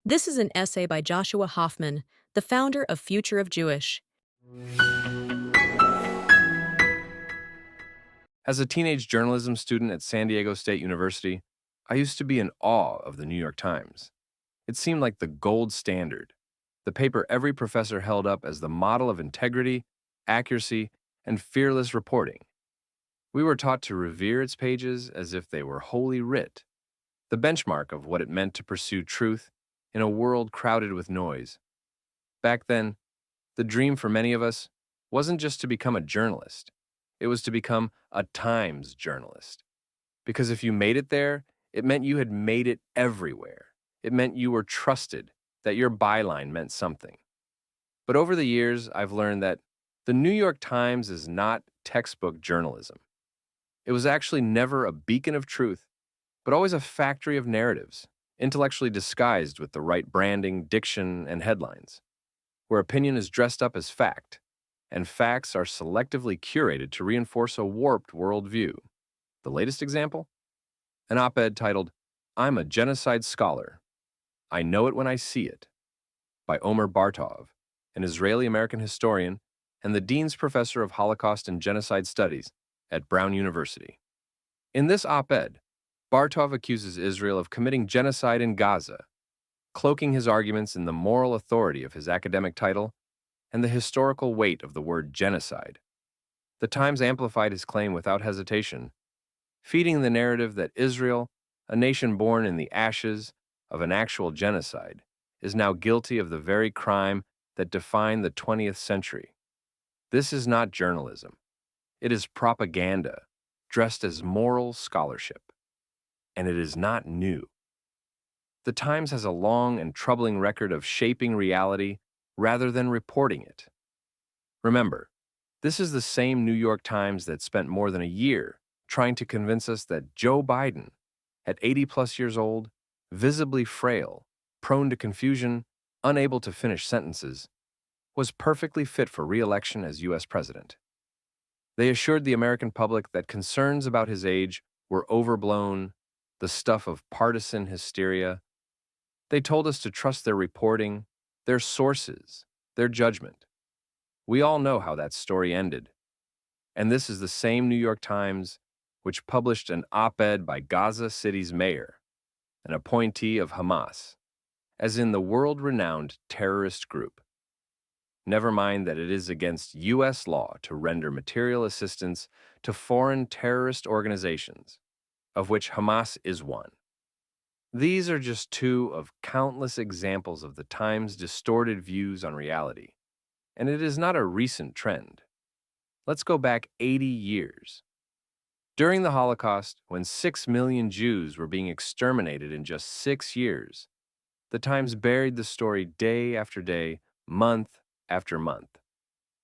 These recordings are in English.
This is an essay by Joshua Hoffman, the founder of Future of Jewish. As a teenage journalism student at San Diego State University, I used to be in awe of the New York Times. It seemed like the gold standard, the paper every professor held up as the model of integrity, accuracy, and fearless reporting. We were taught to revere its pages as if they were holy writ, the benchmark of what it meant to pursue truth in a world crowded with noise. Back then, the dream for many of us wasn't just to become a journalist, it was to become a Times journalist. Because if you made it there, it meant you had made it everywhere. It meant you were trusted, that your byline meant something. But over the years, I've learned that the New York Times is not textbook journalism. It was actually never a beacon of truth, but always a factory of narratives, intellectually disguised with the right branding, diction, and headlines, where opinion is dressed up as fact, and facts are selectively curated to reinforce a warped worldview. The latest example? An op-ed titled, "I'm a Genocide Scholar. I Know It When I See It," by Omer Bartov, an Israeli-American historian and the Dean's Professor of Holocaust and Genocide Studies at Brown University. In this op-ed, Bartov accuses Israel of committing genocide in Gaza, cloaking his arguments in the moral authority of his academic title and the historical weight of the word genocide. The Times amplified his claim without hesitation, feeding the narrative that Israel, a nation born in the ashes of an actual genocide, is now guilty of the very crime that defined the 20th century. This is not journalism. It is propaganda, dressed as moral scholarship. And it is not new. The Times has a long and troubling record of shaping reality rather than reporting it. Remember, this is the same New York Times that spent more than a year trying to convince us that Joe Biden, at 80-plus years old, visibly frail, prone to confusion, unable to finish sentences, was perfectly fit for re-election as U.S. president. They assured the American public that concerns about his age were overblown, the stuff of partisan hysteria. They told us to trust their reporting, their sources, their judgment. We all know how that story ended. And this is the same New York Times which published an op-ed by Gaza City's mayor, an appointee of Hamas, as in the world-renowned terrorist group. Never mind that it is against U.S. law to render material assistance to foreign terrorist organizations, of which Hamas is one. These are just two of countless examples of the Times' distorted views on reality, and it is not a recent trend. Let's go back 80 years. During the Holocaust, when 6 million Jews were being exterminated in just 6 years, the Times buried the story day after day, month after month.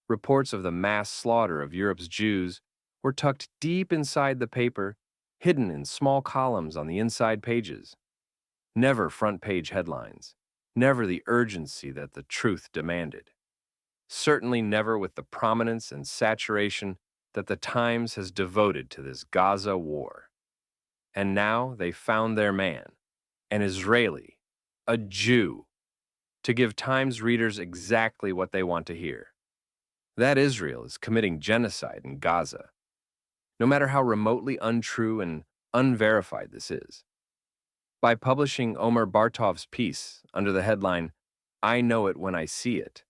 Reports of the mass slaughter of Europe's Jews were tucked deep inside the paper, hidden in small columns on the inside pages. Never front-page headlines, never the urgency that the truth demanded. Certainly never with the prominence and saturation that the Times has devoted to this Gaza war. And now they found their man, an Israeli, a Jew, to give Times readers exactly what they want to hear. That Israel is committing genocide in Gaza, no matter how remotely untrue and unverified this is. By publishing Omer Bartov's piece under the headline, "I Know It When I See It,"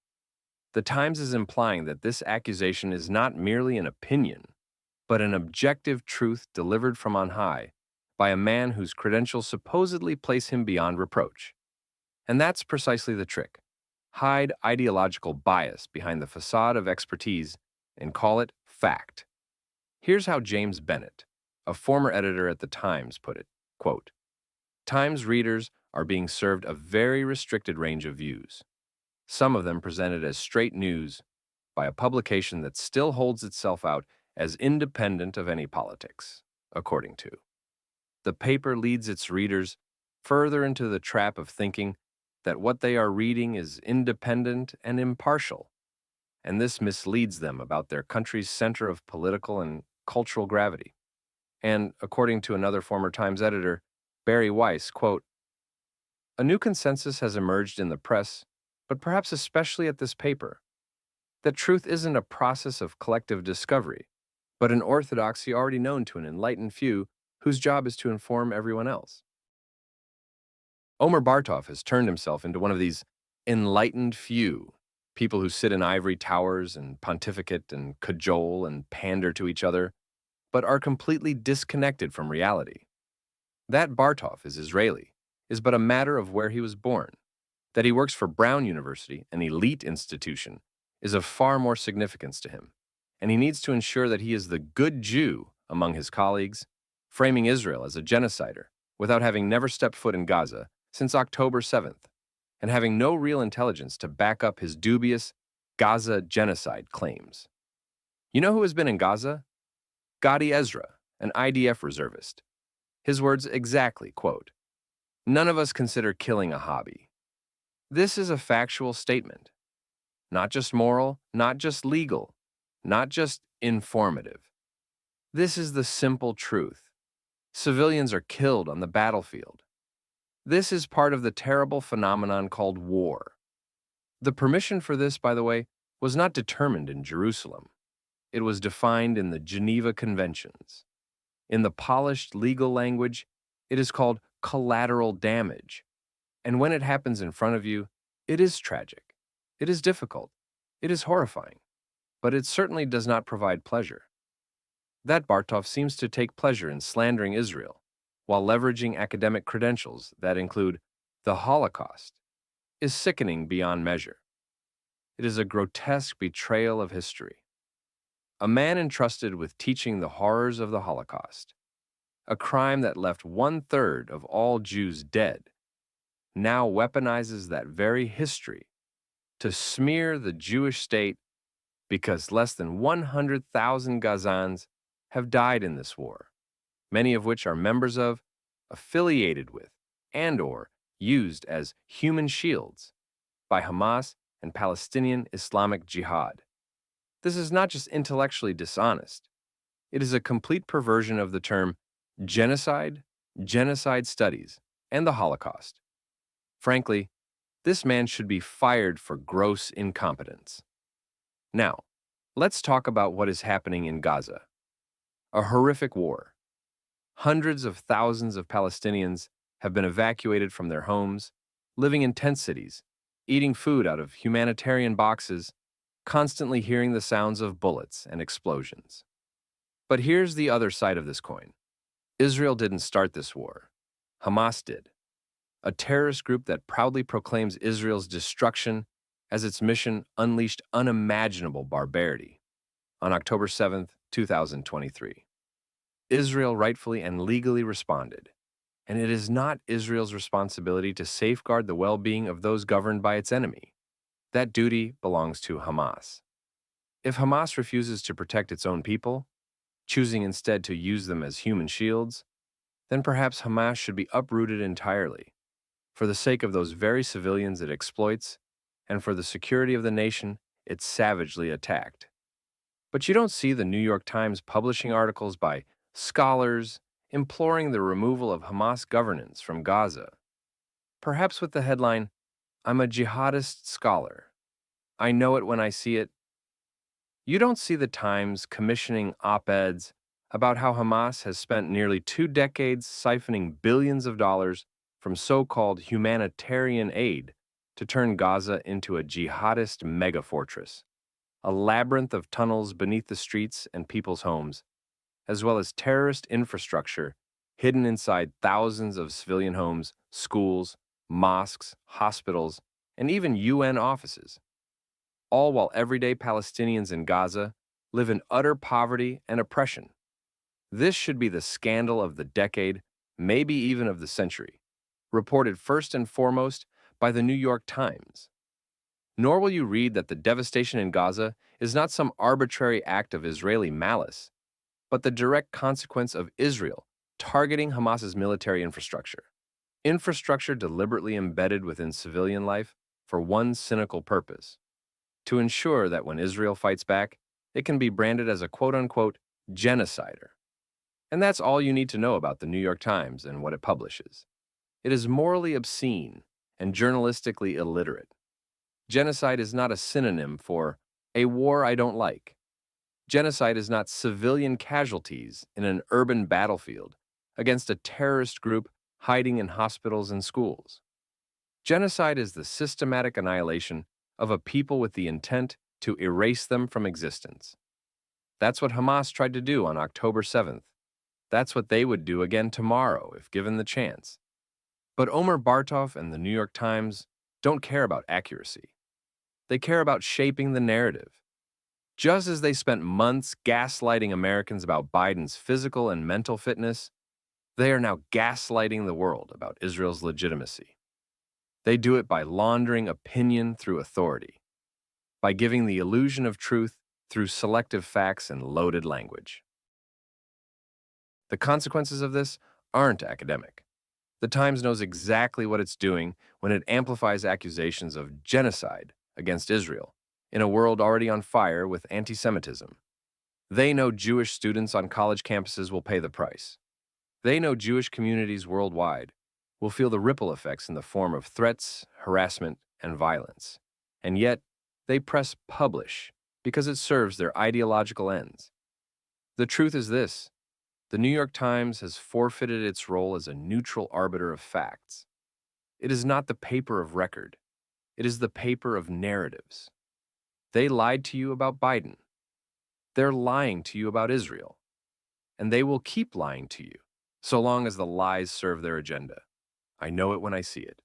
the Times is implying that this accusation is not merely an opinion, but an objective truth delivered from on high by a man whose credentials supposedly place him beyond reproach. And that's precisely the trick. Hide ideological bias behind the facade of expertise and call it fact. Here's how James Bennett, a former editor at the Times, put it, quote, "Times readers are being served a very restricted range of views, some of them presented as straight news by a publication that still holds itself out as independent of any politics, according to. The paper leads its readers further into the trap of thinking that what they are reading is independent and impartial, and this misleads them about their country's center of political and cultural gravity." And, according to another former Times editor, Barry Weiss, quote, A new consensus has emerged in the press, but perhaps especially at this paper, that truth isn't a process of collective discovery, but an orthodoxy already known to an enlightened few whose job is to inform everyone else. Omer Bartov has turned himself into one of these enlightened few, people who sit in ivory towers and pontificate and cajole and pander to each other, but are completely disconnected from reality. That Bartov is Israeli is but a matter of where he was born. That he works for Brown University, an elite institution, is of far more significance to him, and he needs to ensure that he is the good Jew among his colleagues, framing Israel as a genocider without having never stepped foot in Gaza since October 7th, and having no real intelligence to back up his dubious Gaza genocide claims. You know who has been in Gaza? Gadi Ezra, an IDF reservist. His words exactly, quote, "None of us consider killing a hobby." This is a factual statement, not just moral, not just legal, not just informative. This is the simple truth. Civilians are killed on the battlefield. This is part of the terrible phenomenon called war. The permission for this, by the way, was not determined in Jerusalem. It was defined in the Geneva Conventions. In the polished legal language, it is called collateral damage. And when it happens in front of you, it is tragic. It is difficult. It is horrifying. But it certainly does not provide pleasure. That Bartov seems to take pleasure in slandering Israel, while leveraging academic credentials that include the Holocaust, is sickening beyond measure. It is a grotesque betrayal of history. A man entrusted with teaching the horrors of the Holocaust, a crime that left 1/3 of all Jews dead, now weaponizes that very history to smear the Jewish state because less than 100,000 Gazans have died in this war, many of which are members of, affiliated with, and/or used as human shields by Hamas and Palestinian Islamic Jihad. This is not just intellectually dishonest. It is a complete perversion of the term genocide, genocide studies, and the Holocaust. Frankly, this man should be fired for gross incompetence. Now, let's talk about what is happening in Gaza. A horrific war. Hundreds of thousands of Palestinians have been evacuated from their homes, living in tent cities, eating food out of humanitarian boxes, constantly hearing the sounds of bullets and explosions. But here's the other side of this coin. Israel didn't start this war. Hamas did. A terrorist group that proudly proclaims Israel's destruction as its mission unleashed unimaginable barbarity on October 7th, 2023. Israel rightfully and legally responded, and it is not Israel's responsibility to safeguard the well-being of those governed by its enemy. That duty belongs to Hamas. If Hamas refuses to protect its own people, choosing instead to use them as human shields, then perhaps Hamas should be uprooted entirely, for the sake of those very civilians it exploits and for the security of the nation it savagely attacked. But you don't see the New York Times publishing articles by scholars imploring the removal of Hamas governance from Gaza, perhaps with the headline, "I'm a jihadist scholar. I know it when I see it." You don't see the Times commissioning op-eds about how Hamas has spent nearly 2 decades siphoning billions of dollars from so-called humanitarian aid to turn Gaza into a jihadist megafortress, a labyrinth of tunnels beneath the streets and people's homes, as well as terrorist infrastructure hidden inside thousands of civilian homes, schools, mosques, hospitals, and even UN offices, all while everyday Palestinians in Gaza live in utter poverty and oppression. This should be the scandal of the decade, maybe even of the century, reported first and foremost by the New York Times. Nor will you read that the devastation in Gaza is not some arbitrary act of Israeli malice, but the direct consequence of Israel targeting Hamas's military infrastructure. Infrastructure deliberately embedded within civilian life for one cynical purpose: to ensure that when Israel fights back, it can be branded as a quote-unquote genocider. And that's all you need to know about the New York Times and what it publishes. It is morally obscene and journalistically illiterate. Genocide is not a synonym for a war I don't like. Genocide is not civilian casualties in an urban battlefield against a terrorist group hiding in hospitals and schools. Genocide is the systematic annihilation of a people with the intent to erase them from existence. That's what Hamas tried to do on October 7th. That's what they would do again tomorrow if given the chance. But Omer Bartov and the New York Times don't care about accuracy. They care about shaping the narrative. Just as they spent months gaslighting Americans about Biden's physical and mental fitness, they are now gaslighting the world about Israel's legitimacy. They do it by laundering opinion through authority, by giving the illusion of truth through selective facts and loaded language. The consequences of this aren't academic. The Times knows exactly what it's doing when it amplifies accusations of genocide against Israel in a world already on fire with anti-Semitism. They know Jewish students on college campuses will pay the price. They know Jewish communities worldwide will feel the ripple effects in the form of threats, harassment, and violence. And yet, they press publish because it serves their ideological ends. The truth is this: the New York Times has forfeited its role as a neutral arbiter of facts. It is not the paper of record. It is the paper of narratives. They lied to you about Biden. They're lying to you about Israel. And they will keep lying to you so long as the lies serve their agenda. I know it when I see it.